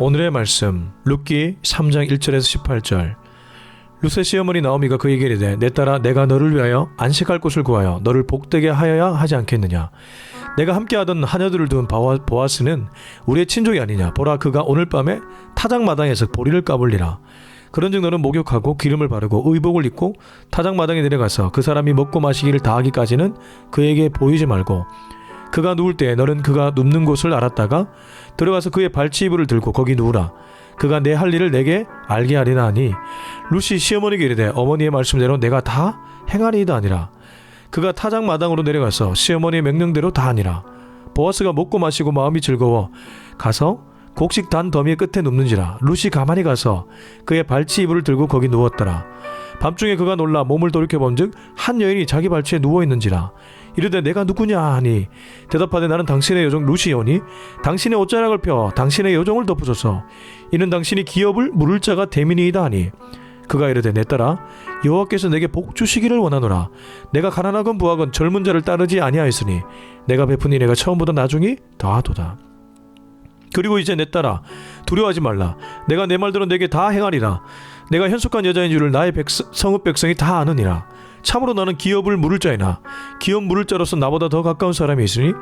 오늘의 말씀 룻기 3장 1절에서 18절. 룻의 시어머니 나오미가 그에게 이르되 내 딸아 내가 너를 위하여 안식할 곳을 구하여 너를 복되게 하여야 하지 않겠느냐. 내가 함께하던 하녀들을 둔 보아스는 우리의 친족이 아니냐. 보라 그가 오늘 밤에 타작마당에서 보리를 까불리라. 그런즉 너는 목욕하고 기름을 바르고 의복을 입고 타작마당에 내려가서 그 사람이 먹고 마시기를 다하기까지는 그에게 보이지 말고 그가 누울 때 너는 그가 눕는 곳을 알았다가 들어가서 그의 발치이불을 들고 거기 누우라. 그가 내 할 일을 내게 알게 하리라 하니 룻이 시어머니에게 이르되 어머니의 말씀대로 내가 다 행하리이다 하니라. 그가 타작마당으로 내려가서 시어머니의 명령대로 다 하니라. 보아스가 먹고 마시고 마음이 즐거워 가서 곡식 단 더미의 끝에 눕는지라. 룻이 가만히 가서 그의 발치이불을 들고 거기 누웠더라. 밤중에 그가 놀라 몸을 돌이켜본즉 한 여인이 자기 발치에 누워있는지라. 이르되 내가 누구냐 하니 대답하되 나는 당신의 여종 룻이오니 당신의 옷자락을 펴 당신의 여종을 덮으소서. 이는 당신이 기업을 물을 자가 대민이이다 하니 그가 이르되 내 딸아 여호와께서 내게 복 주시기를 원하노라. 내가 가난하건 부하건 젊은 자를 따르지 아니하였으니 내가 베푸니 내가 처음보다 나중이 더하도다. 그리고 이제 내 딸아 두려워하지 말라. 내가 내 말대로 내게 다 행하리라. 내가 현숙한 여자인 줄을 나의 성읍 백성이 다 아느니라. 참으로 나는 기업을 물을 자이나 기업 물을 자로서 나보다 더 가까운 사람이 있으니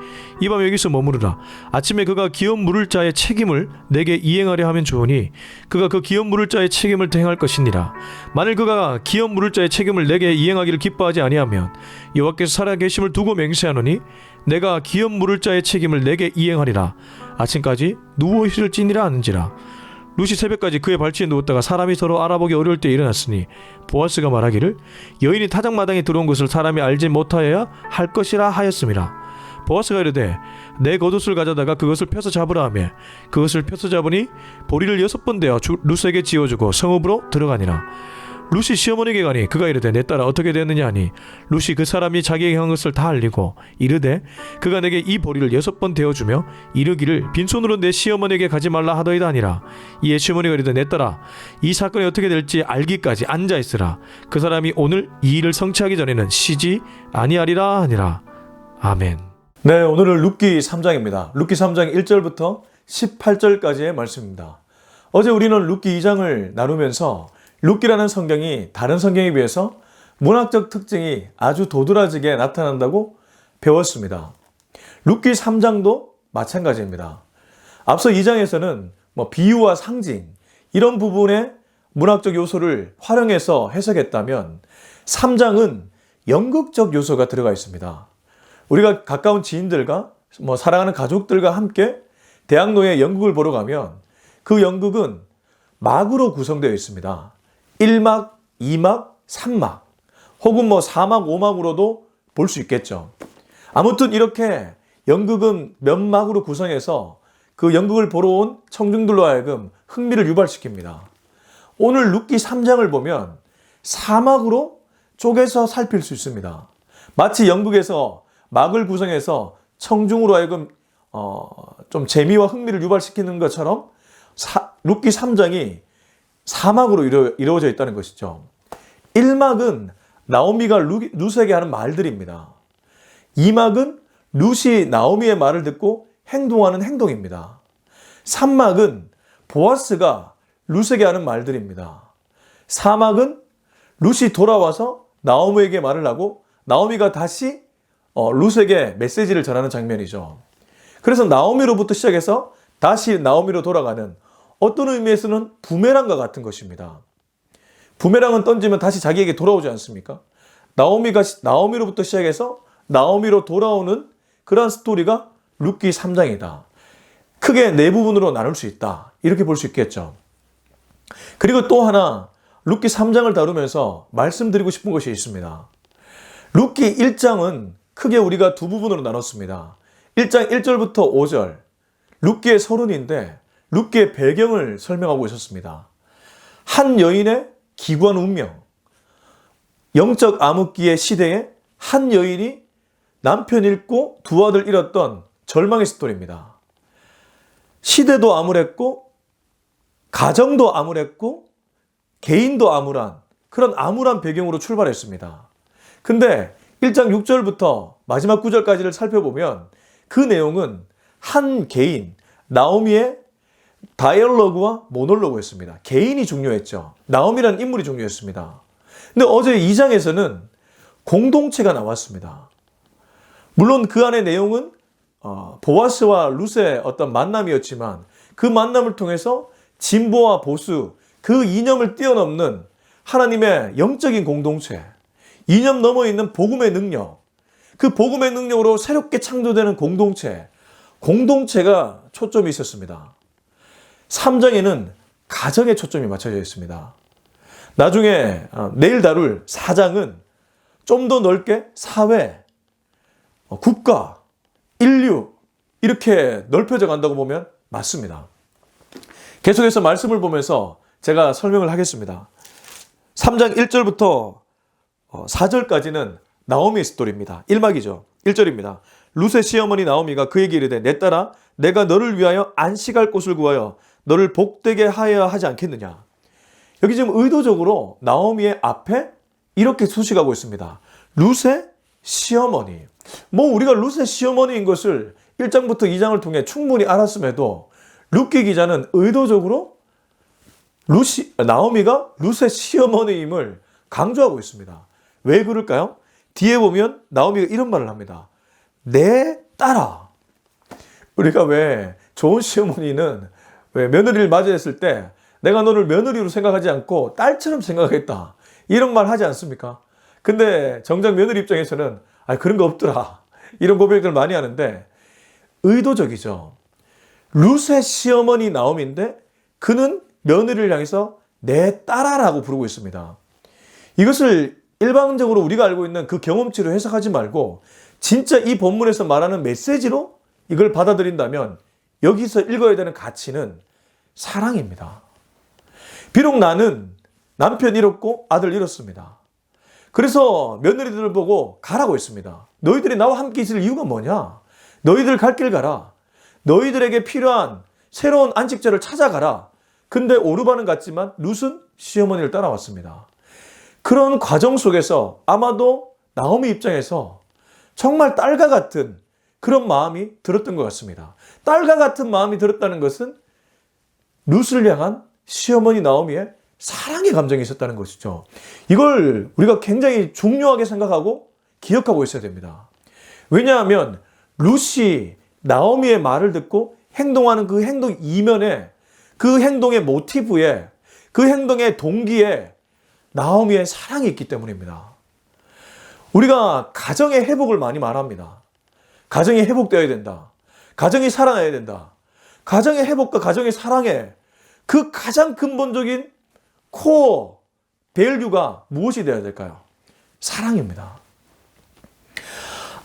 이 밤 여기서 머무르라. 아침에 그가 기업 물을 자의 책임을 내게 이행하려 하면 좋으니 그가 그 기업 물을 자의 책임을 행할 것이니라. 만일 그가 기업 물을 자의 책임을 내게 이행하기를 기뻐하지 아니하면 여호와께서 살아계심을 두고 맹세하노니 내가 기업 물을 자의 책임을 내게 이행하리라. 아침까지 누워 있을지니라 하는지라. 룻이 새벽까지 그의 발치에 누웠다가 사람이 서로 알아보기 어려울 때 일어났으니 보아스가 말하기를 여인이 타작마당에 들어온 것을 사람이 알지 못하여야 할 것이라 하였음이라. 보아스가 이르되 내 겉옷을 가져다가 그것을 펴서 잡으라 하며 그것을 펴서 잡으니 보리를 6번 대어 룻에게 지어주고 성읍으로 들어가니라. 룻이 시어머니에게 가니 그가 이르되 내 딸아 어떻게 되었느냐 하니 룻이 그 사람이 자기에게 한 것을 다 알리고 이르되 그가 내게 이 보리를 6번 대어주며 이르기를 빈손으로 내 시어머니에게 가지 말라 하더이다 하니라. 이에 시어머니가 이르되 내 딸아 이 사건이 어떻게 될지 알기까지 앉아있으라. 그 사람이 오늘 이 일을 성취하기 전에는 쉬지 아니하리라 하니라. 아멘. 네, 오늘은 룻기 3장입니다. 룻기 3장 1절부터 18절까지의 말씀입니다. 어제 우리는 룻기 2장을 나누면서 룻기라는 성경이 다른 성경에 비해서 문학적 특징이 아주 도드라지게 나타난다고 배웠습니다. 룻기 3장도 마찬가지입니다. 앞서 2장에서는 비유와 상징 이런 부분의 문학적 요소를 활용해서 해석했다면 3장은 연극적 요소가 들어가 있습니다. 우리가 가까운 지인들과 사랑하는 가족들과 함께 대학로에 연극을 보러 가면 그 연극은 막으로 구성되어 있습니다. 1막, 2막, 3막 혹은 4막, 5막으로도 볼 수 있겠죠. 아무튼 이렇게 연극은 몇 막으로 구성해서 그 연극을 보러 온 청중들로 하여금 흥미를 유발시킵니다. 오늘 룻기 3장을 보면 4막으로 쪼개서 살필 수 있습니다. 마치 연극에서 막을 구성해서 청중으로 하여금 좀 재미와 흥미를 유발시키는 것처럼 룻기 3장이 4막으로 이루어져 있다는 것이죠. 1막은 나오미가 룻에게 하는 말들입니다. 2막은 룻이 나오미의 말을 듣고 행동하는 행동입니다. 3막은 보아스가 룻에게 하는 말들입니다. 4막은 룻이 돌아와서 나오미에게 말을 하고 나오미가 다시 룻에게 메시지를 전하는 장면이죠. 그래서 나오미로부터 시작해서 다시 나오미로 돌아가는 어떤 의미에서는 부메랑과 같은 것입니다. 부메랑은 던지면 다시 자기에게 돌아오지 않습니까? 나오미로부터 시작해서 나오미로 돌아오는 그러한 스토리가 룻기 3장이다. 크게 네 부분으로 나눌 수 있다. 이렇게 볼 수 있겠죠. 그리고 또 하나 룻기 3장을 다루면서 말씀드리고 싶은 것이 있습니다. 룻기 1장은 크게 우리가 두 부분으로 나눴습니다. 1장 1절부터 5절 룻기의 서론인데 룻기의 배경을 설명하고 있었습니다. 한 여인의 기구한 운명, 영적 암흑기의 시대에 한 여인이 남편 잃고 두 아들 잃었던 절망의 스토리입니다. 시대도 암울했고 가정도 암울했고 개인도 암울한 그런 암울한 배경으로 출발했습니다. 근데 1장 6절부터 마지막 9절까지를 살펴보면 그 내용은 한 개인, 나오미의 다이얼로그와 모놀로그였습니다. 개인이 중요했죠. 나오미라는 인물이 중요했습니다. 근데 어제 2장에서는 공동체가 나왔습니다. 물론 그 안의 내용은 보아스와 룻의 어떤 만남이었지만 그 만남을 통해서 진보와 보수, 그 이념을 뛰어넘는 하나님의 영적인 공동체, 이념 넘어 있는 복음의 능력, 그 복음의 능력으로 새롭게 창조되는 공동체가 초점이 있었습니다. 3장에는 가정에 초점이 맞춰져 있습니다. 나중에 내일 다룰 4장은 좀 더 넓게 사회, 국가, 인류 이렇게 넓혀져 간다고 보면 맞습니다. 계속해서 말씀을 보면서 제가 설명을 하겠습니다. 3장 1절부터 4절까지는 나오미의 스토리입니다. 1막이죠. 1절입니다. 룻의 시어머니 나오미가 그에게 이르되 내 딸아 내가 너를 위하여 안식할 곳을 구하여 너를 복되게 하여야 하지 않겠느냐. 여기 지금 의도적으로 나오미의 앞에 이렇게 수식하고 있습니다. 룻의 시어머니. 우리가 룻의 시어머니인 것을 1장부터 2장을 통해 충분히 알았음에도 룻기 기자는 의도적으로 나오미가 룻의 시어머니임을 강조하고 있습니다. 왜 그럴까요? 뒤에 보면 나오미가 이런 말을 합니다. 내 딸아. 우리가 왜 좋은 시어머니는 왜 며느리를 맞이했을 때 내가 너를 며느리로 생각하지 않고 딸처럼 생각하겠다. 이런 말 하지 않습니까? 근데 정작 며느리 입장에서는 그런 거 없더라. 이런 고백을 많이 하는데 의도적이죠. 룻의 시어머니 나오미인데 그는 며느리를 향해서 내 딸아라고 부르고 있습니다. 이것을 일반적으로 우리가 알고 있는 그 경험치로 해석하지 말고 진짜 이 본문에서 말하는 메시지로 이걸 받아들인다면 여기서 읽어야 되는 가치는 사랑입니다. 비록 나는 남편 잃었고 아들 잃었습니다. 그래서 며느리들을 보고 가라고 했습니다. 너희들이 나와 함께 있을 이유가 뭐냐? 너희들 갈 길 가라. 너희들에게 필요한 새로운 안식처를 찾아가라. 근데 오르반은 갔지만 룻은 시어머니를 따라왔습니다. 그런 과정 속에서 아마도 나오미 입장에서 정말 딸과 같은 그런 마음이 들었던 것 같습니다. 딸과 같은 마음이 들었다는 것은 룻을 향한 시어머니 나오미의 사랑의 감정이 있었다는 것이죠. 이걸 우리가 굉장히 중요하게 생각하고 기억하고 있어야 됩니다. 왜냐하면 룻이 나오미의 말을 듣고 행동하는 그 행동 이면에 그 행동의 모티브에 그 행동의 동기에 나오미의 사랑이 있기 때문입니다. 우리가 가정의 회복을 많이 말합니다. 가정이 회복되어야 된다. 가정이 살아나야 된다. 가정의 회복과 가정의 사랑에 그 가장 근본적인 코어 밸류가 무엇이 되어야 될까요? 사랑입니다.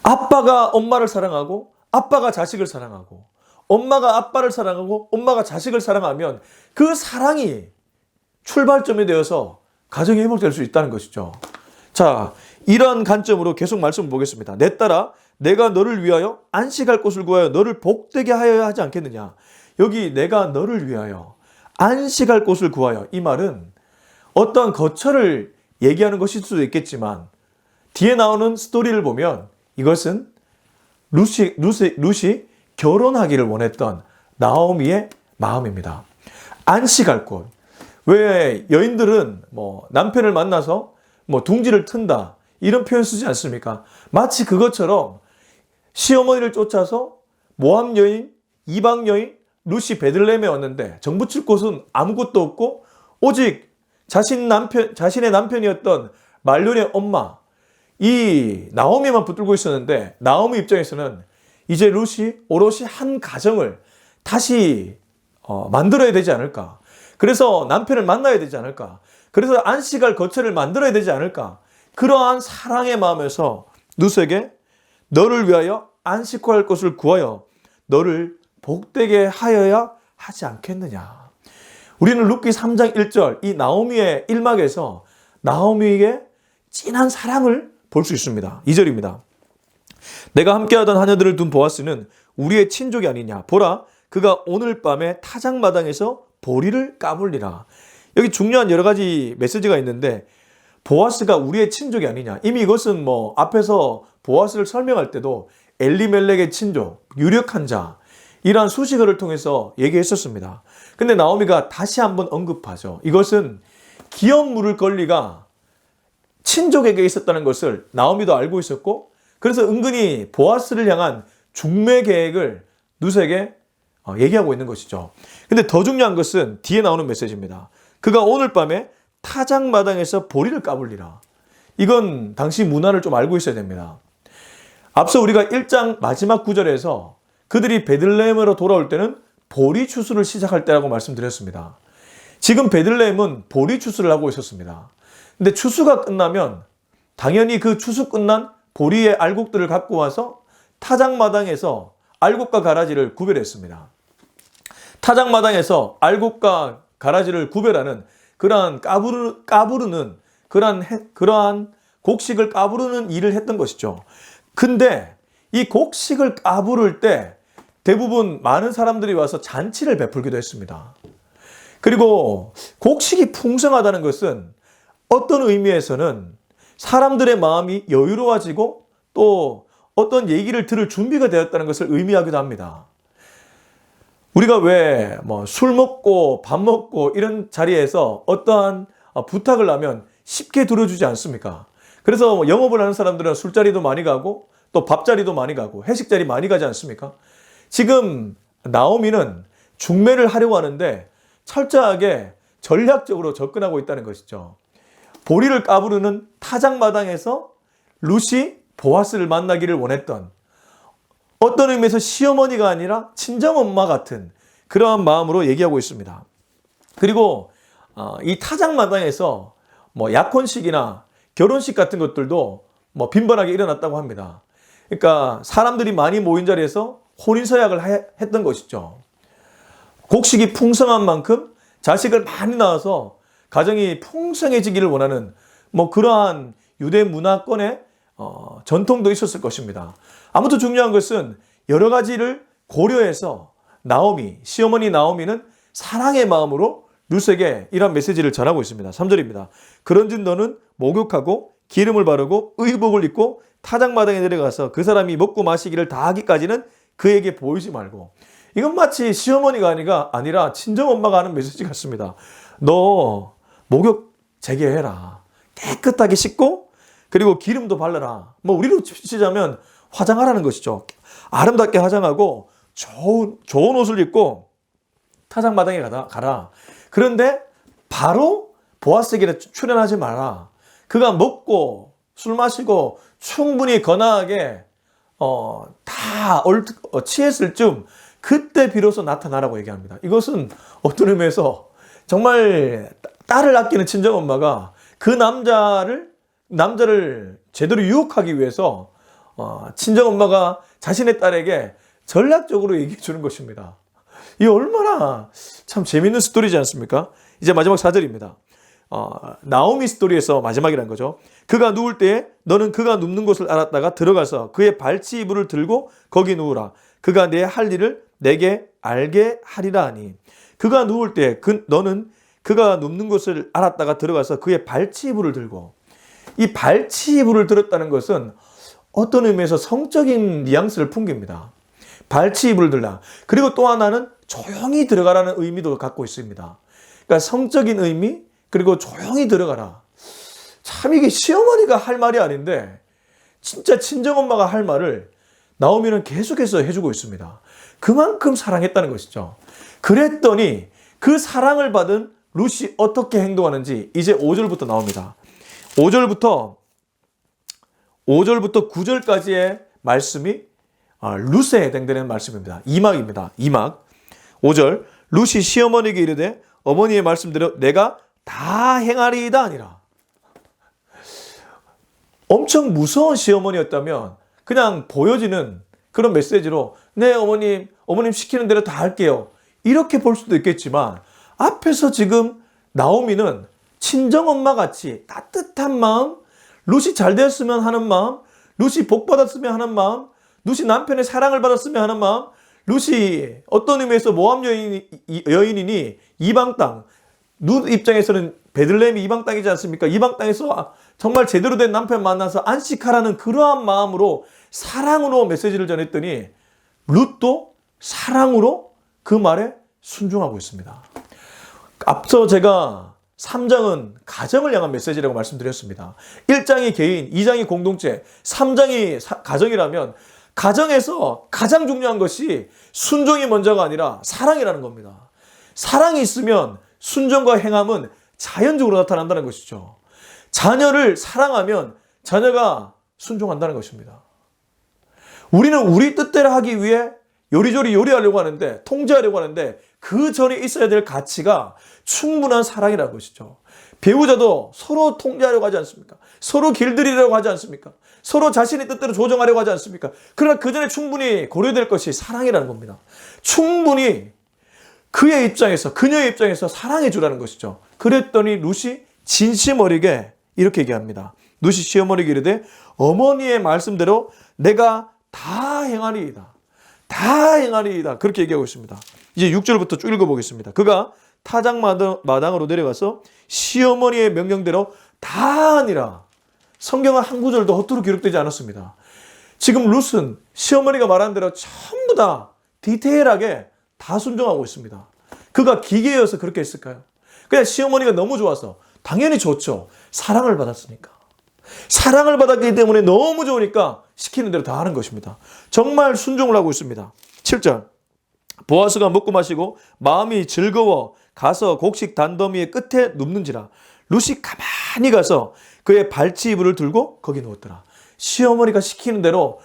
아빠가 엄마를 사랑하고 아빠가 자식을 사랑하고 엄마가 아빠를 사랑하고 엄마가 자식을 사랑하면 그 사랑이 출발점이 되어서 가정이 회복될 수 있다는 것이죠. 자, 이러한 관점으로 계속 말씀을 보겠습니다. 내 딸아 내가 너를 위하여 안식할 곳을 구하여 너를 복되게 하여야 하지 않겠느냐. 여기 내가 너를 위하여 안식할 곳을 구하여, 이 말은 어떠한 거처를 얘기하는 것일 수도 있겠지만 뒤에 나오는 스토리를 보면 이것은 룻이 결혼하기를 원했던 나오미의 마음입니다. 안식할 곳. 왜 여인들은 남편을 만나서 둥지를 튼다 이런 표현 쓰지 않습니까? 마치 그것처럼 시어머니를 쫓아서 모함 여인, 이방 여인 룻이 베들레헴에 왔는데 정부칠 곳은 아무것도 없고 오직 자신의 남편이었던 말론의 엄마 이 나오미만 붙들고 있었는데 나오미 입장에서는 이제 룻이 오롯이 한 가정을 다시 만들어야 되지 않을까. 그래서 남편을 만나야 되지 않을까. 그래서 안식할 거처를 만들어야 되지 않을까. 그러한 사랑의 마음에서 룻에게 너를 위하여 안식할 곳을 구하여 너를 복되게 하여야 하지 않겠느냐. 우리는 룻기 3장 1절 이 나오미의 1막에서 나오미에게 진한 사랑을 볼 수 있습니다. 2절입니다. 내가 함께하던 하녀들을 둔 보아스는 우리의 친족이 아니냐. 보라 그가 오늘 밤에 타작마당에서 보리를 까불리라. 여기 중요한 여러 가지 메시지가 있는데 보아스가 우리의 친족이 아니냐. 이미 이것은 앞에서 보아스를 설명할 때도 엘리멜렉의 친족, 유력한 자 이러한 수식어를 통해서 얘기했었습니다. 근데 나오미가 다시 한번 언급하죠. 이것은 기업 물을 권리가 친족에게 있었다는 것을 나오미도 알고 있었고, 그래서 은근히 보아스를 향한 중매 계획을 룻에게 얘기하고 있는 것이죠. 근데 더 중요한 것은 뒤에 나오는 메시지입니다. 그가 오늘 밤에 타작마당에서 보리를 까불리라. 이건 당시 문화를 좀 알고 있어야 됩니다. 앞서 우리가 1장 마지막 구절에서 그들이 베들레헴으로 돌아올 때는 보리 추수를 시작할 때라고 말씀드렸습니다. 지금 베들레헴은 보리 추수를 하고 있었습니다. 근데 추수가 끝나면 당연히 그 추수 끝난 보리의 알곡들을 갖고 와서 타작마당에서 알곡과 가라지를 구별했습니다. 타작마당에서 알곡과 가라지를 구별하는 그러한 까부르는 그러한 곡식을 까부르는 일을 했던 것이죠. 근데 이 곡식을 까부를 때 대부분 많은 사람들이 와서 잔치를 베풀기도 했습니다. 그리고 곡식이 풍성하다는 것은 어떤 의미에서는 사람들의 마음이 여유로워지고 또 어떤 얘기를 들을 준비가 되었다는 것을 의미하기도 합니다. 우리가 왜 술 먹고 밥 먹고 이런 자리에서 어떠한 부탁을 하면 쉽게 들어주지 않습니까? 그래서 영업을 하는 사람들은 술자리도 많이 가고 또 밥자리도 많이 가고 회식자리 많이 가지 않습니까? 지금 나오미는 중매를 하려고 하는데 철저하게 전략적으로 접근하고 있다는 것이죠. 보리를 까부르는 타작마당에서 룻이 보아스를 만나기를 원했던, 어떤 의미에서 시어머니가 아니라 친정엄마 같은 그러한 마음으로 얘기하고 있습니다. 그리고 이 타작마당에서 약혼식이나 결혼식 같은 것들도 빈번하게 일어났다고 합니다. 그러니까 사람들이 많이 모인 자리에서 혼인서약을 했던 것이죠. 곡식이 풍성한 만큼 자식을 많이 낳아서 가정이 풍성해지기를 원하는 그러한 유대 문화권의 전통도 있었을 것입니다. 아무튼 중요한 것은 여러 가지를 고려해서 시어머니 나오미는 사랑의 마음으로 룻에게 이런 메시지를 전하고 있습니다. 3절입니다. 그런즉 너는 목욕하고 기름을 바르고 의복을 입고 타작마당에 내려가서 그 사람이 먹고 마시기를 다 하기까지는 그에게 보이지 말고. 이건 마치 시어머니가 아니라 친정엄마가 하는 메시지 같습니다. 너 목욕 재개해라. 깨끗하게 씻고 그리고 기름도 바르라. 우리로 치자면 화장하라는 것이죠. 아름답게 화장하고 좋은 옷을 입고 타작마당에 가라. 그런데 바로 보아스에게 출연하지 마라. 그가 먹고 술 마시고 충분히 거나하게 취했을 쯤 그때 비로소 나타나라고 얘기합니다. 이것은 어떤 의미에서 정말 딸을 아끼는 친정엄마가 그 남자를 제대로 유혹하기 위해서 친정엄마가 자신의 딸에게 전략적으로 얘기해 주는 것입니다. 이 얼마나 참 재밌는 스토리지 않습니까? 이제 마지막 4절입니다. 나오미 스토리에서 마지막이라는 거죠. 그가 누울 때에 너는 그가 눕는 곳을 알았다가 들어가서 그의 발치 이불을 들고 거기 누우라. 그가 내 할 일을 내게 알게 하리라 하니. 그가 누울 때 너는 그가 눕는 곳을 알았다가 들어가서 그의 발치 이불을 들고. 이 발치 이불을 들었다는 것은 어떤 의미에서 성적인 뉘앙스를 풍깁니다. 발치 이불을 들라. 그리고 또 하나는 조용히 들어가라는 의미도 갖고 있습니다. 그러니까 성적인 의미 그리고 조용히 들어가라. 참 이게 시어머니가 할 말이 아닌데 진짜 친정엄마가 할 말을 나오미는 계속해서 해주고 있습니다. 그만큼 사랑했다는 것이죠. 그랬더니 그 사랑을 받은 룻이 어떻게 행동하는지 이제 5절부터 나옵니다. 5절부터 9절까지의 말씀이 룻에 해당되는 말씀입니다. 2막입니다. 2막 5절 룻이 시어머니에게 이르되 어머니의 말씀대로 내가 다 행하리이다 아니라. 엄청 무서운 시어머니였다면 그냥 보여지는 그런 메시지로 네 어머님 시키는 대로 다 할게요. 이렇게 볼 수도 있겠지만 앞에서 지금 나오미는 친정엄마 같이 따뜻한 마음, 룻이 잘 되었으면 하는 마음, 룻이 복 받았으면 하는 마음, 룻이 남편의 사랑을 받았으면 하는 마음, 룻이 어떤 의미에서 모함 여인이니 이방 땅, 룻 입장에서는 베들레헴이 이방 땅이지 않습니까? 이방 땅에서 정말 제대로 된 남편 만나서 안식하라는 그러한 마음으로 사랑으로 메시지를 전했더니 룻도 사랑으로 그 말에 순종하고 있습니다. 앞서 제가 3장은 가정을 향한 메시지라고 말씀드렸습니다. 1장이 개인, 2장이 공동체, 3장이 가정이라면 가정에서 가장 중요한 것이 순종이 먼저가 아니라 사랑이라는 겁니다. 사랑이 있으면 순종과 행함은 자연적으로 나타난다는 것이죠. 자녀를 사랑하면 자녀가 순종한다는 것입니다. 우리는 우리 뜻대로 하기 위해 요리조리 요리하려고 하는데, 통제하려고 하는데 그 전에 있어야 될 가치가 충분한 사랑이라는 것이죠. 배우자도 서로 통제하려고 하지 않습니까? 서로 길들이려고 하지 않습니까? 서로 자신의 뜻대로 조정하려고 하지 않습니까? 그러나 그 전에 충분히 고려될 것이 사랑이라는 겁니다. 충분히 그의 입장에서, 그녀의 입장에서 사랑해 주라는 것이죠. 그랬더니 룻이 진심 어리게 이렇게 얘기합니다. 룻이 시어머니에게 이르되 어머니의 말씀대로 내가 다 행하리이다. 다 행하리이다. 그렇게 얘기하고 있습니다. 이제 6절부터 쭉 읽어보겠습니다. 그가 타작 마당으로 내려가서 시어머니의 명령대로 다 하니라. 성경은 한 구절도 허투루 기록되지 않았습니다. 지금 룻은 시어머니가 말한 대로 전부 다 디테일하게 다 순종하고 있습니다. 그가 기계여서 그렇게 했을까요? 그냥 시어머니가 너무 좋아서. 당연히 좋죠. 사랑을 받았으니까. 사랑을 받았기 때문에 너무 좋으니까 시키는 대로 다 하는 것입니다. 정말 순종을 하고 있습니다. 7절. 보아스가 먹고 마시고 마음이 즐거워 가서 곡식 단더미의 끝에 눕는지라. 룻이 가만히 가서 그의 발치 이불을 들고 거기 누웠더라. 시어머니가 시키는 대로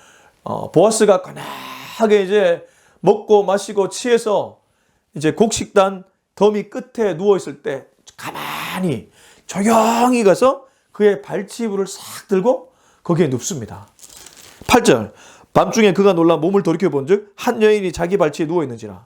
보아스가 가만하게 이제 먹고 마시고 취해서 이제 곡식단 더미 끝에 누워 있을 때 가만히 조용히 가서 그의 발치 이불을 싹 들고 거기에 눕습니다. 8절. 밤중에 그가 놀라 몸을 돌이켜 본즉 한 여인이 자기 발치에 누워 있는지라.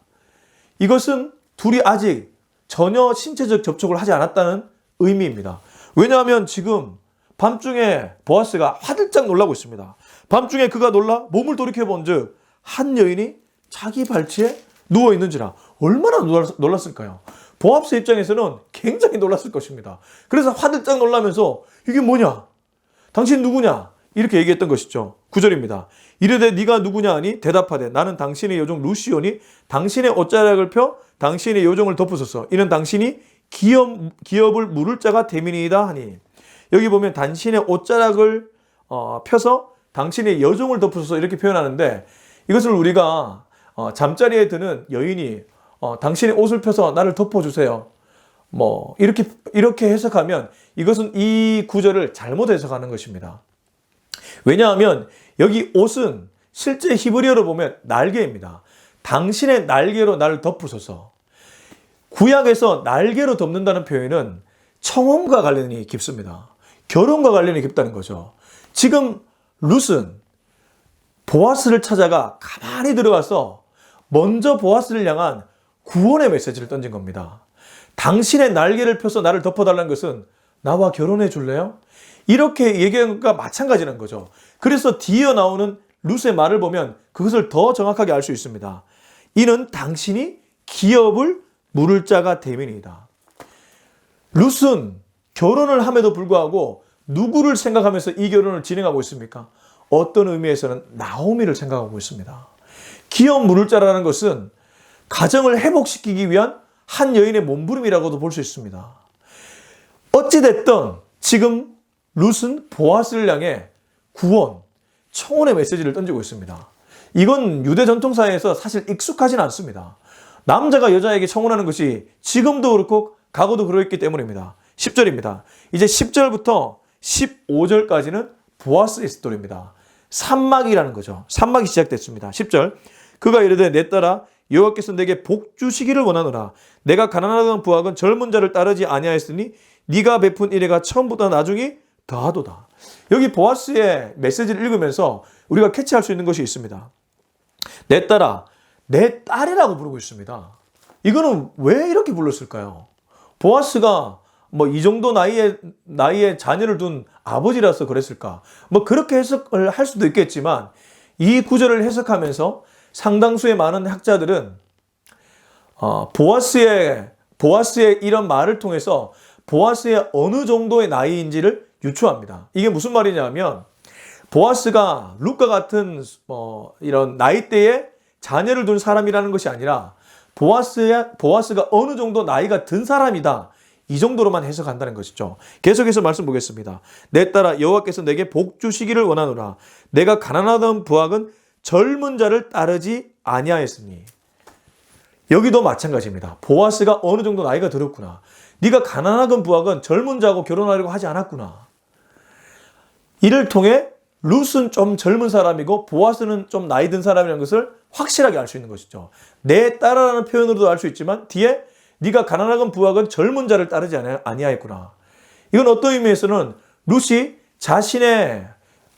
이것은 둘이 아직 전혀 신체적 접촉을 하지 않았다는 의미입니다. 왜냐하면 지금 밤중에 보아스가 화들짝 놀라고 있습니다. 밤중에 그가 놀라 몸을 돌이켜 본즉 한 여인이 자기 발치에 누워 있는지라. 얼마나 놀랐을까요? 보아스 입장에서는 굉장히 놀랐을 것입니다. 그래서 화들짝 놀라면서 이게 뭐냐? 당신 누구냐? 이렇게 얘기했던 것이죠. 9절입니다. 이르되 네가 누구냐 하니 대답하되 나는 당신의 여종 루시오니 당신의 옷자락을 펴 당신의 여종을 덮으소서. 이는 당신이 기업을 물을 자가 되민이다 하니. 여기 보면 당신의 옷자락을 펴서 당신의 여종을 덮으소서 이렇게 표현하는데, 이것을 우리가 잠자리에 드는 여인이 당신의 옷을 펴서 나를 덮어주세요. 뭐 이렇게 해석하면 이것은 이 구절을 잘못 해석하는 것입니다. 왜냐하면 여기 옷은 실제 히브리어로 보면 날개입니다. 당신의 날개로 나를 덮으소서. 구약에서 날개로 덮는다는 표현은 청혼과 관련이 깊습니다. 결혼과 관련이 깊다는 거죠. 지금 룻은 보아스를 찾아가 가만히 들어가서 먼저 보아스를 향한 구원의 메시지를 던진 겁니다. 당신의 날개를 펴서 나를 덮어달라는 것은 나와 결혼해 줄래요? 이렇게 얘기한 것과 마찬가지라는 거죠. 그래서 뒤에 나오는 룻의 말을 보면 그것을 더 정확하게 알 수 있습니다. 이는 당신이 기업을 물을 자가 되민이다. 룻은 결혼을 함에도 불구하고 누구를 생각하면서 이 결혼을 진행하고 있습니까? 어떤 의미에서는 나오미를 생각하고 있습니다. 기업 물을 자라는 것은 가정을 회복시키기 위한 한 여인의 몸부림이라고도 볼 수 있습니다. 어찌됐든 지금 룻은 보아스를 향해 구원, 청혼의 메시지를 던지고 있습니다. 이건 유대 전통사회에서 사실 익숙하진 않습니다. 남자가 여자에게 청혼하는 것이 지금도 그렇고 과거도 그렇기 때문입니다. 10절입니다. 이제 10절부터 15절까지는 보아스의 스토리입니다. 산막이라는 거죠. 산막이 시작됐습니다. 10절. 그가 이르되 내 딸아 여호와께서 내게 복 주시기를 원하노라. 내가 가난하던 부학은 젊은 자를 따르지 아니하였으니 네가 베푼 이래가 처음보다 나중이 더하도다. 여기 보아스의 메시지를 읽으면서 우리가 캐치할 수 있는 것이 있습니다. 내 딸아, 내 딸이라고 부르고 있습니다. 이거는 왜 이렇게 불렀을까요? 보아스가 뭐 이 정도 나이에 자녀를 둔 아버지라서 그랬을까? 뭐 그렇게 해석을 할 수도 있겠지만 이 구절을 해석하면서 상당수의 많은 학자들은 보아스의 이런 말을 통해서 보아스의 어느 정도의 나이인지를 유추합니다. 이게 무슨 말이냐면 보아스가 룻과 같은 이런 나이대에 자녀를 둔 사람이라는 것이 아니라 보아스가 어느 정도 나이가 든 사람이다. 이 정도로만 해석한다는 것이죠. 계속해서 말씀 보겠습니다. 내 딸아 여호와께서 내게 복 주시기를 원하노라. 내가 가난하던 부학은 젊은 자를 따르지 아니하였으니. 여기도 마찬가지입니다. 보아스가 어느 정도 나이가 들었구나. 네가 가난하던 부학은 젊은 자하고 결혼하려고 하지 않았구나. 이를 통해 룻은 좀 젊은 사람이고 보아스는 좀 나이 든 사람이라는 것을 확실하게 알 수 있는 것이죠. 내 딸아라는 표현으로도 알 수 있지만 뒤에 네가 가난하건 부학은 젊은 자를 따르지 아니하였구나. 이건 어떤 의미에서는 룻이 자신의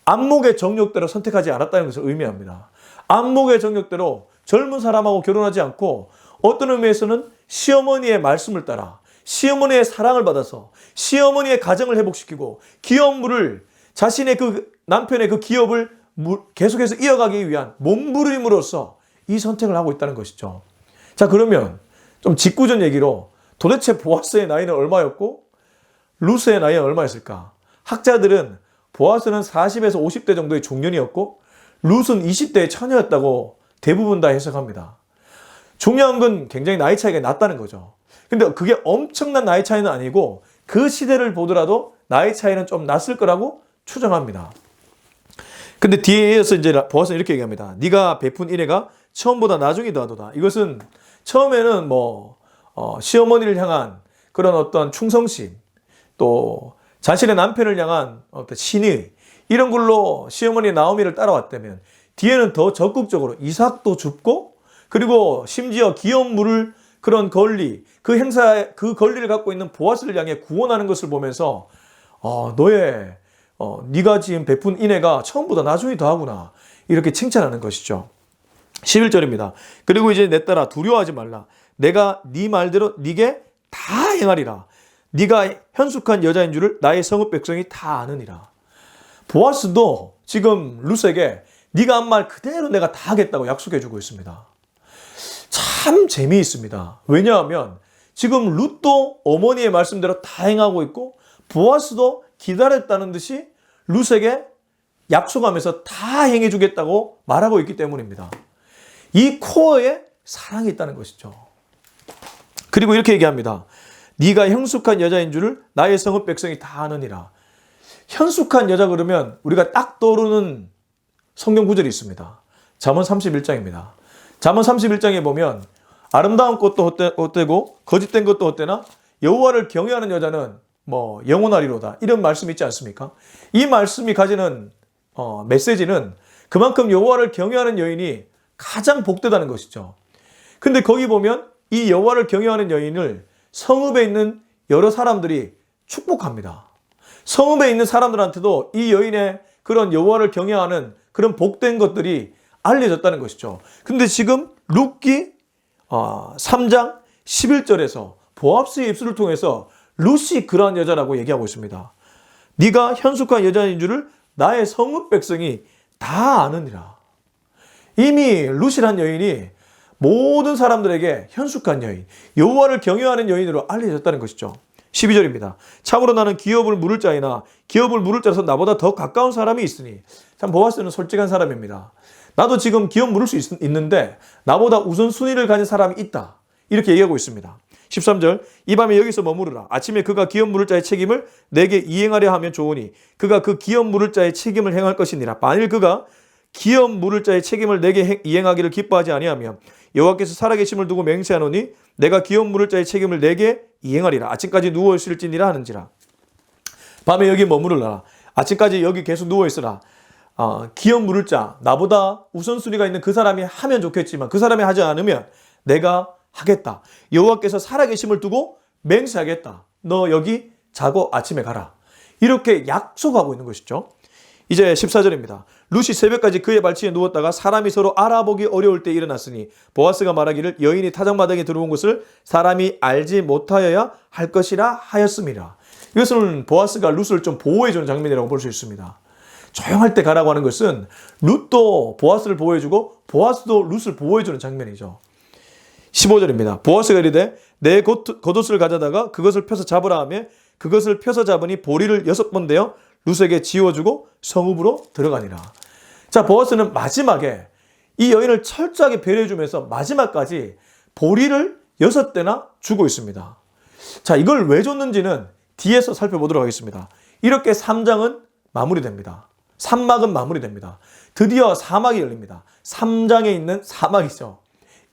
안목의 정욕대로 선택하지 않았다는 것을 의미합니다. 안목의 정욕대로 젊은 사람하고 결혼하지 않고 어떤 의미에서는 시어머니의 말씀을 따라 시어머니의 사랑을 받아서 시어머니의 가정을 회복시키고 기업물을 자신의 그 남편의 그 기업을 계속해서 이어가기 위한 몸부림으로써 이 선택을 하고 있다는 것이죠. 자, 그러면 좀 직구전 얘기로 도대체 보아스의 나이는 얼마였고 룻의 나이는 얼마였을까? 학자들은 보아스는 40에서 50대 정도의 중년이었고 룻은 20대의 처녀였다고 대부분 다 해석합니다. 중요한 건 굉장히 나이 차이가 났다는 거죠. 근데 그게 엄청난 나이 차이는 아니고 그 시대를 보더라도 나이 차이는 좀 났을 거라고 추정합니다. 근데 뒤에 이어서 이제 보아스는 이렇게 얘기합니다. 네가 베푼 인애가 처음보다 나중이 더하도다. 이것은 처음에는 시어머니를 향한 그런 어떤 충성심, 또 자신의 남편을 향한 어떤 신의, 이런 걸로 시어머니 나오미를 따라왔다면 뒤에는 더 적극적으로 이삭도 줍고 그리고 심지어 기업 물을 그런 권리, 그 권리를 갖고 있는 보아스를 향해 구원하는 것을 보면서 네가 지금 베푼 인애가 처음보다 나중이 더하구나, 이렇게 칭찬하는 것이죠. 11절입니다. 그리고 이제 내 딸아 두려워하지 말라. 내가 네 말대로 네게 다 행하리라. 네가 현숙한 여자인 줄을 나의 성읍 백성이 다 아느니라. 보아스도 지금 룻에게 네가 한 말 그대로 내가 다 하겠다고 약속해 주고 있습니다. 참 재미있습니다. 왜냐하면 지금 룻도 어머니의 말씀대로 다 행하고 있고 보아스도 기다렸다는 듯이 룻에게 약속하면서 다 행해 주겠다고 말하고 있기 때문입니다. 이 코어에 사랑이 있다는 것이죠. 그리고 이렇게 얘기합니다. 네가 형숙한 여자인 줄을 나의 성읍 백성이 다 아느니라. 현숙한 여자 그러면 우리가 딱 떠오르는 성경 구절이 있습니다. 잠언 31장입니다. 잠언 31장에 보면 아름다운 것도 헛되고 거짓된 것도 헛되나 여호와를 경외하는 여자는 영원하리로다. 이런 말씀이 있지 않습니까? 이 말씀이 가지는 메시지는 그만큼 여호와를 경외하는 여인이 가장 복되다는 것이죠. 근데 거기 보면 이 여호와를 경외하는 여인을 성읍에 있는 여러 사람들이 축복합니다. 성읍에 있는 사람들한테도 이 여인의 그런 여호와를 경외하는 그런 복된 것들이 알려졌다는 것이죠. 근데 지금 룻기 3장 11절에서 보아스의 입술을 통해서 룻이 그러한 여자라고 얘기하고 있습니다. 네가 현숙한 여자인 줄을 나의 성읍 백성이 다 아느니라. 이미 룻이란 여인이 모든 사람들에게 현숙한 여인, 여호와를 경외하는 여인으로 알려졌다는 것이죠. 12절입니다. 참으로 나는 기업을 물을 자이나 기업을 물을 자라서 나보다 더 가까운 사람이 있으니. 참 보아스는 솔직한 사람입니다. 나도 지금 기업 물을 수 있는데 나보다 우선순위를 가진 사람이 있다. 이렇게 얘기하고 있습니다. 13절 이 밤에 여기서 머무르라. 아침에 그가 기업 물을 자의 책임을 내게 이행하려 하면 좋으니 그가 그 기업 물을 자의 책임을 행할 것이니라. 만일 그가 기업 물을 자의 책임을 내게 이행하기를 기뻐하지 아니하며 여호와께서 살아계심을 두고 맹세하노니 내가 기업 물을 자의 책임을 내게 이행하리라. 아침까지 누워 있을지니라 하는지라. 밤에 여기 머무르라. 아침까지 여기 계속 누워 있으라. 기업 물을 자, 나보다 우선순위가 있는 그 사람이 하면 좋겠지만 그 사람이 하지 않으면 내가 하겠다. 여호와께서 살아계심을 두고 맹세하겠다. 너 여기 자고 아침에 가라. 이렇게 약속하고 있는 것이죠. 이제 14절입니다. 룻이 새벽까지 그의 발치에 누웠다가 사람이 서로 알아보기 어려울 때 일어났으니 보아스가 말하기를 여인이 타작마당에 들어온 것을 사람이 알지 못하여야 할 것이라 하였음이라. 이것은 보아스가 룻을 좀 보호해주는 장면이라고 볼 수 있습니다. 조용할 때 가라고 하는 것은 룻도 보아스를 보호해주고 보아스도 룻을 보호해주는 장면이죠. 15절입니다. 보아스가 이르되 내 겉옷을 가져다가 그것을 펴서 잡으라 하며 그것을 펴서 잡으니 보리를 6번 대어 룻에게 지워주고 성읍으로 들어가니라. 자, 보아스는 마지막에 이 여인을 철저하게 배려해주면서 마지막까지 보리를 6대나 주고 있습니다. 자, 이걸 왜 줬는지는 뒤에서 살펴보도록 하겠습니다. 이렇게 3장은 마무리됩니다. 3막은 마무리됩니다. 드디어 4막이 열립니다. 3장에 있는 4막이죠.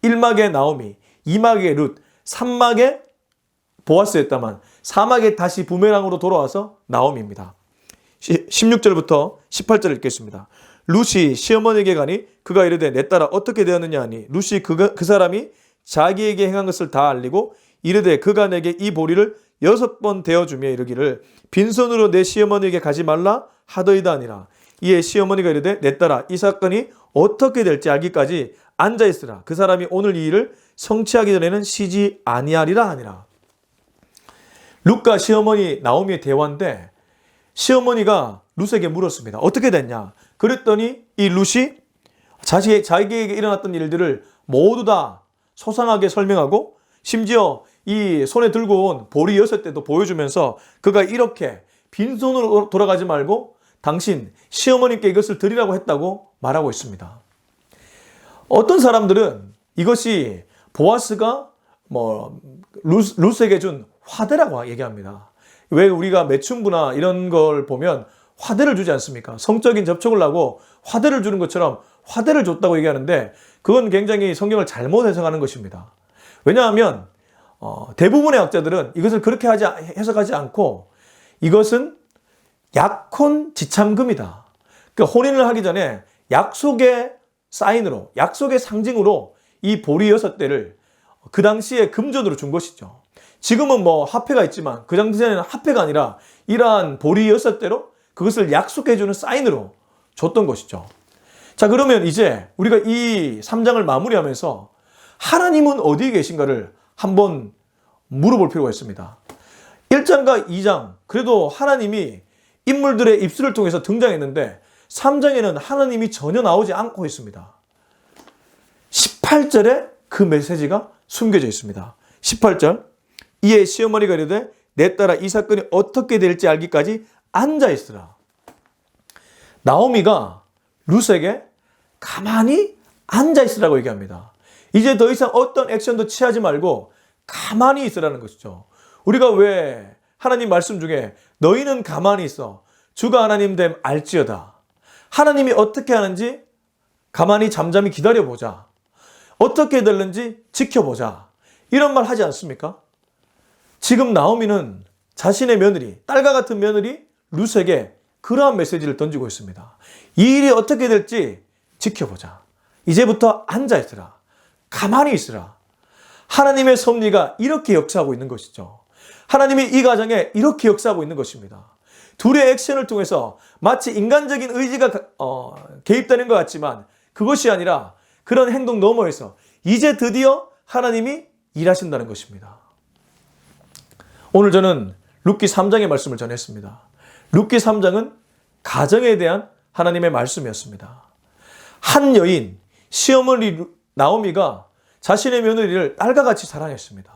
1막의 나오미, 2막의 룻, 3막의 보아스였다만 4막에 다시 부메랑으로 돌아와서 나오미입니다. 16절부터 18절 읽겠습니다. 룻이 시어머니에게 가니 그가 이르되 내 딸아 어떻게 되었느냐 하니 룻이 그 사람이 자기에게 행한 것을 다 알리고 이르되 그가 내게 이 보리를 6번 대어주며 이르기를 빈손으로 내 시어머니에게 가지 말라 하더이다 하니라. 이에 시어머니가 이르되 내 딸아 이 사건이 어떻게 될지 알기까지 앉아있으라. 그 사람이 오늘 이 일을 성취하기 전에는 쉬지 아니하리라 하니라. 룻과 시어머니 나오미의 대화인데 시어머니가 룻에게 물었습니다. 어떻게 됐냐? 그랬더니 이 룻이 자기에게 일어났던 일들을 모두 다 소상하게 설명하고 심지어 이 손에 들고 온 보리 6대도 보여주면서 그가 이렇게 빈손으로 돌아가지 말고 당신 시어머니께 이것을 드리라고 했다고 말하고 있습니다. 어떤 사람들은 이것이 보아스가 룻에게 준 화대라고 얘기합니다. 왜 우리가 매춘부나 이런 걸 보면 화대를 주지 않습니까? 성적인 접촉을 하고 화대를 주는 것처럼 화대를 줬다고 얘기하는데 그건 굉장히 성경을 잘못 해석하는 것입니다. 왜냐하면 대부분의 학자들은 이것을 그렇게 해석하지 않고 이것은 약혼 지참금이다. 그러니까 혼인을 하기 전에 약속의 사인으로, 약속의 상징으로 이 보리 6대를 그 당시에 금전으로 준 것이죠. 지금은 화폐가 있지만 그 당시에는 화폐가 아니라 이러한 보리 6대로 그것을 약속해주는 사인으로 줬던 것이죠. 자, 그러면 이제 우리가 이 3장을 마무리하면서 하나님은 어디에 계신가를 한번 물어볼 필요가 있습니다. 1장과 2장, 그래도 하나님이 인물들의 입술을 통해서 등장했는데 3장에는 하나님이 전혀 나오지 않고 있습니다. 18절에 그 메시지가 숨겨져 있습니다. 18절, 이에 시어머니가 이르되 내 딸아 이 사건이 어떻게 될지 알기까지 앉아있으라. 나오미가 룻에게 가만히 앉아있으라고 얘기합니다. 이제 더 이상 어떤 액션도 취하지 말고 가만히 있으라는 것이죠. 우리가 왜 하나님 말씀 중에 너희는 가만히 있어 주가 하나님 됨 알지어다. 하나님이 어떻게 하는지 가만히 잠잠히 기다려보자. 어떻게 되는지 지켜보자. 이런 말 하지 않습니까? 지금 나오미는 자신의 며느리, 딸과 같은 며느리 룻에게 그러한 메시지를 던지고 있습니다. 이 일이 어떻게 될지 지켜보자. 이제부터 앉아있으라. 가만히 있으라. 하나님의 섭리가 이렇게 역사하고 있는 것이죠. 하나님이 이 가정에 이렇게 역사하고 있는 것입니다. 둘의 액션을 통해서 마치 인간적인 의지가 개입되는 것 같지만 그것이 아니라 그런 행동 너머에서 이제 드디어 하나님이 일하신다는 것입니다. 오늘 저는 룻기 3장의 말씀을 전했습니다. 룻기 3장은 가정에 대한 하나님의 말씀이었습니다. 한 여인, 시어머니 나오미가 자신의 며느리를 딸과 같이 사랑했습니다.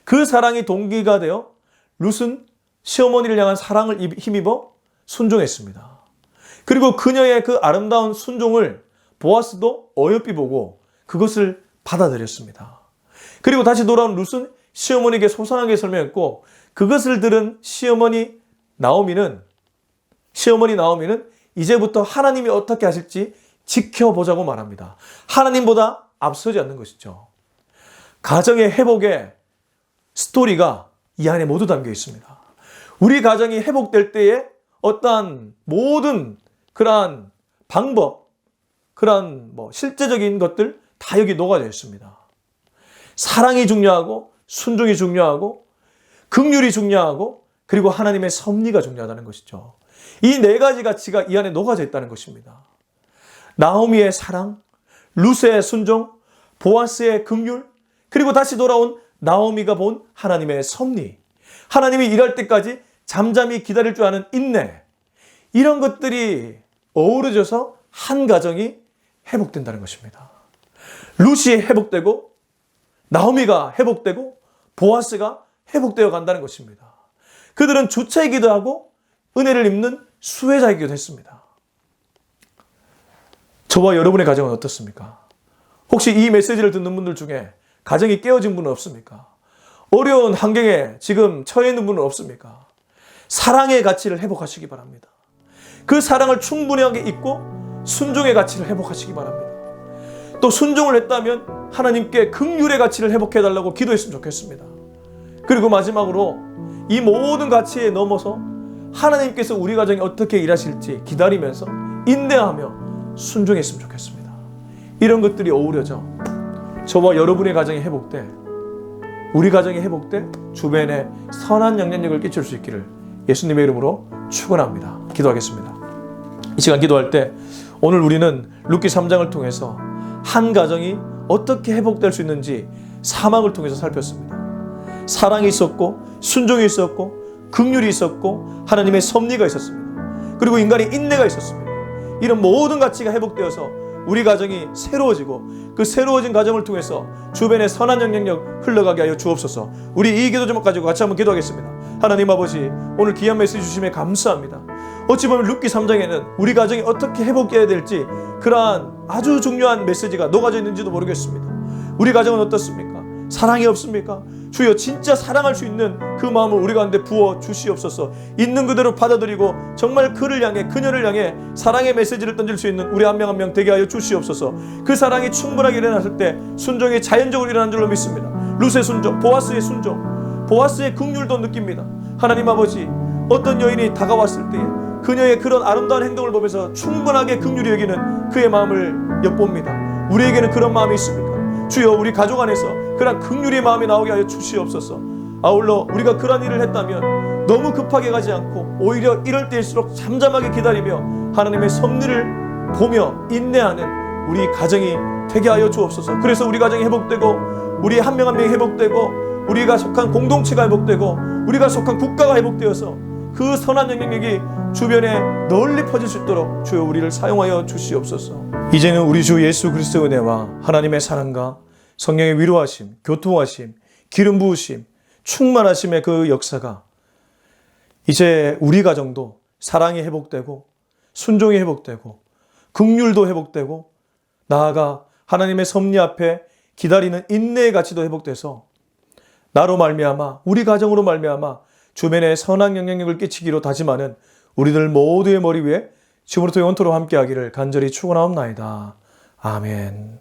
그 사랑이 동기가 되어 룻은 시어머니를 향한 사랑을 힘입어 순종했습니다. 그리고 그녀의 그 아름다운 순종을 보아스도 어여삐 보고 그것을 받아들였습니다. 그리고 다시 돌아온 룻은 시어머니에게 소상하게 설명했고 그것을 들은 시어머니 나오미는 이제부터 하나님이 어떻게 하실지 지켜보자고 말합니다. 하나님보다 앞서지 않는 것이죠. 가정의 회복의 스토리가 이 안에 모두 담겨 있습니다. 우리 가정이 회복될 때에 어떠한 모든 그러한 방법, 그러한 실제적인 것들 다 여기 녹아져 있습니다. 사랑이 중요하고 순종이 중요하고 긍휼이 중요하고 그리고 하나님의 섭리가 중요하다는 것이죠. 이 네 가지 가치가 이 안에 녹아져 있다는 것입니다. 나오미의 사랑, 룻의 순종, 보아스의 긍휼, 그리고 다시 돌아온 나오미가 본 하나님의 섭리, 하나님이 일할 때까지 잠잠히 기다릴 줄 아는 인내, 이런 것들이 어우러져서 한 가정이 회복된다는 것입니다. 룻이 회복되고 나오미가 회복되고 보아스가 회복되어 간다는 것입니다. 그들은 주체이기도 하고 은혜를 입는 수혜자이기도 했습니다. 저와 여러분의 가정은 어떻습니까? 혹시 이 메시지를 듣는 분들 중에 가정이 깨어진 분은 없습니까? 어려운 환경에 지금 처해 있는 분은 없습니까? 사랑의 가치를 회복하시기 바랍니다. 그 사랑을 충분하게 잊고 순종의 가치를 회복하시기 바랍니다. 또 순종을 했다면 하나님께 긍휼의 가치를 회복해달라고 기도했으면 좋겠습니다. 그리고 마지막으로 이 모든 가치에 넘어서 하나님께서 우리 가정에 어떻게 일하실지 기다리면서 인내하며 순종했으면 좋겠습니다. 이런 것들이 어우러져 저와 여러분의 가정이 회복돼, 우리 가정이 회복돼 주변에 선한 영향력을 끼칠 수 있기를 예수님의 이름으로 축원합니다. 기도하겠습니다. 이 시간 기도할 때 오늘 우리는 룻기 3장을 통해서 한 가정이 어떻게 회복될 수 있는지 사막을 통해서 살폈습니다. 사랑이 있었고 순종이 있었고 긍휼이 있었고 하나님의 섭리가 있었습니다. 그리고 인간의 인내가 있었습니다. 이런 모든 가치가 회복되어서 우리 가정이 새로워지고 그 새로워진 가정을 통해서 주변에 선한 영향력 흘러가게 하여 주옵소서. 우리 이 기도 제목 가지고 같이 한번 기도하겠습니다. 하나님 아버지, 오늘 귀한 메시지 주심에 감사합니다. 어찌 보면 룻기 3장에는 우리 가정이 어떻게 회복해야 될지 그러한 아주 중요한 메시지가 녹아져 있는지도 모르겠습니다. 우리 가정은 어떻습니까? 사랑이 없습니까? 주여, 진짜 사랑할 수 있는 그 마음을 우리 가운데 부어 주시옵소서. 있는 그대로 받아들이고 정말 그를 향해, 그녀를 향해 사랑의 메시지를 던질 수 있는 우리 한 명 한 명 되게 하여 주시옵소서. 그 사랑이 충분하게 일어났을 때 순종이 자연적으로 일어나는 줄로 믿습니다. 룻의 순종, 보아스의 순종, 보아스의 긍휼도 느낍니다. 하나님 아버지, 어떤 여인이 다가왔을 때에 그녀의 그런 아름다운 행동을 보면서 충분하게 긍휼히 여기는 그의 마음을 엿봅니다. 우리에게는 그런 마음이 있습니까? 주여, 우리 가족 안에서 그런 긍휼의 마음이 나오게 하여 주시옵소서. 아울러 우리가 그런 일을 했다면 너무 급하게 가지 않고 오히려 이럴 때일수록 잠잠하게 기다리며 하나님의 섭리를 보며 인내하는 우리 가정이 되게 하여 주옵소서. 그래서 우리 가정이 회복되고 우리 한 명 한 명이 회복되고 우리가 속한 공동체가 회복되고 우리가 속한 국가가 회복되어서 그 선한 영향력이 주변에 널리 퍼질 수 있도록 주여 우리를 사용하여 주시옵소서. 이제는 우리 주 예수 그리스도의 은혜와 하나님의 사랑과 성령의 위로하심, 교통하심, 기름 부으심, 충만하심의 그 역사가 이제 우리 가정도 사랑이 회복되고 순종이 회복되고 긍휼도 회복되고 나아가 하나님의 섭리 앞에 기다리는 인내의 가치도 회복돼서 나로 말미암아, 우리 가정으로 말미암아 주변에 선한 영향력을 끼치기로 다짐하는 우리들 모두의 머리 위에 지금부터 영원토록 함께하기를 간절히 축원하옵나이다. 아멘.